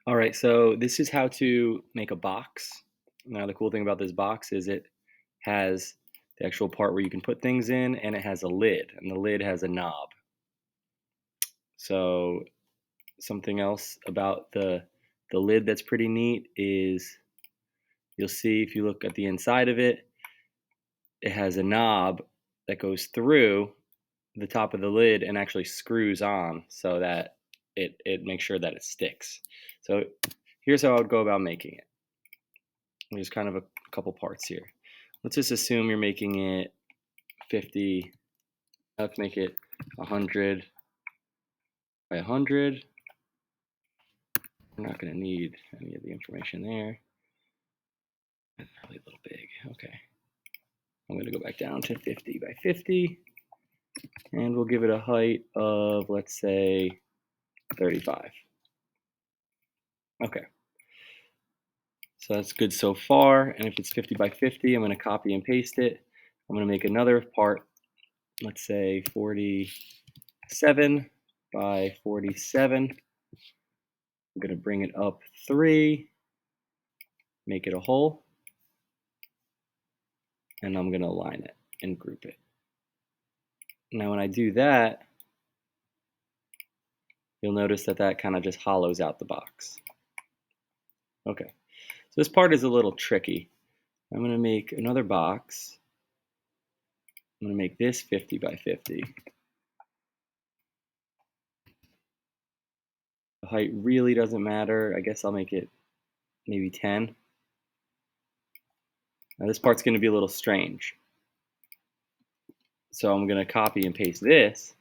All right, so this is how to make a box. Now, the cool thing about this box is it has the actual part where you can put things in, and it has a lid, and the lid has a knob. So something else about the lid that's pretty neat is you'll see if you look at the inside of it, it has a knob that goes through the top of the lid and actually screws on so that it makes sure that it sticks. So here's how I would go about making it. There's kind of a couple parts here. Let's just assume you're making it 50. Let's make it 100 by 100. We're not going to need any of the information there. That's probably a little big. Okay. I'm going to go back down to 50 by 50. And we'll give it a height of, let's say, 35. Okay. So that's good so far. And if it's 50 by 50, I'm going to copy and paste it. I'm going to make another part, let's say 47 by 47. I'm going to bring it up 3, make it a hole, and I'm going to align it and group it. Now when I do that, you'll notice that that kind of just hollows out the box. Okay, so this part is a little tricky. I'm going to make another box. I'm going to make this 50 by 50. The height really doesn't matter. I guess I'll make it maybe 10. Now this part's going to be a little strange. So I'm going to copy and paste this.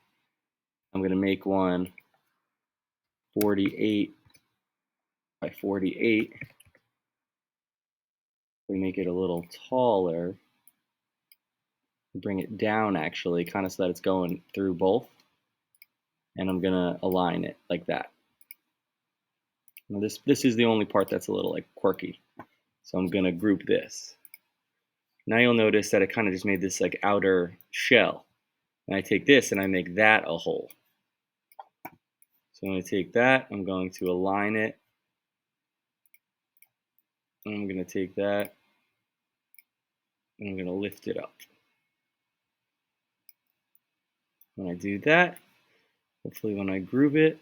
I'm going to make one 48 by 48. We make it a little taller. Bring it down actually, kind of so that it's going through both. And I'm going to align it like that. Now this is the only part that's a little like quirky. So I'm going to group this. Now you'll notice that it kind of just made this like outer shell. And I take this and I make that a hole. So I'm going to take that, I'm going to align it. And I'm going to take that and I'm going to lift it up. When I do that, hopefully when I group it,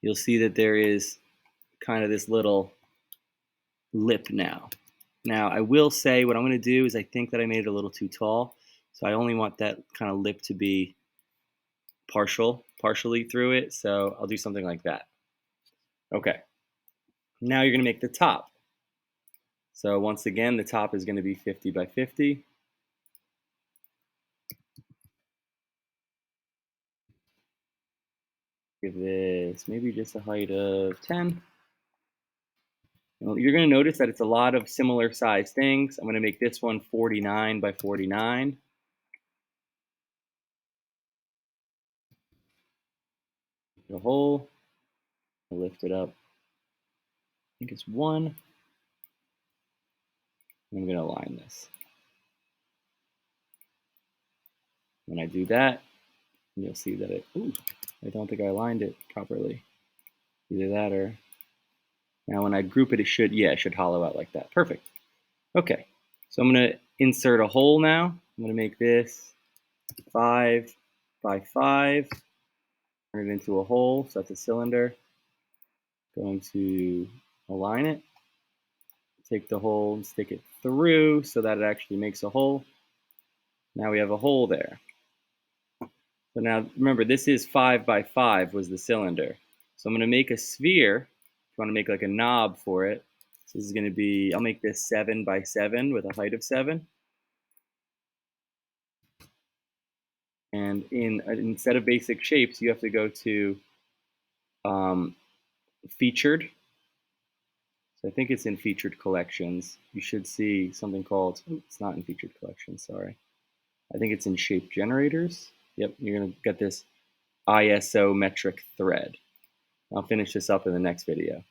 you'll see that there is kind of this little lip now. Now, I will say what I'm going to do is I think that I made it a little too tall. So I only want that kind of lip to be partially through it. So I'll do something like that. Okay. Now you're going to make the top. So once again, the top is going to be 50 by 50. Give this maybe just a height of 10. You're going to notice that it's a lot of similar size things. I'm going to make this one 49 by 49. The hole. I'll lift it up. I think it's 1. I'm going to align this. When I do that, you'll see that I don't think I aligned it properly. Either that or, now when I group it, it should hollow out like that. Perfect. Okay, so I'm going to insert a hole now. I'm going to make this 5 by 5. Turn it into a hole, so that's a cylinder. Going to align it. Take the hole and stick it through so that it actually makes a hole. Now we have a hole there. So now remember, this is 5 by 5 was the cylinder. So I'm going to make a sphere. If you want to make like a knob for it, so this is going to be, I'll make this 7 by 7 with a height of 7. And instead of basic shapes, you have to go to featured. So I think it's in featured collections. You should see something called, it's not in featured collections, sorry. I think it's in shape generators. Yep, you're going to get this ISO metric thread. I'll finish this up in the next video.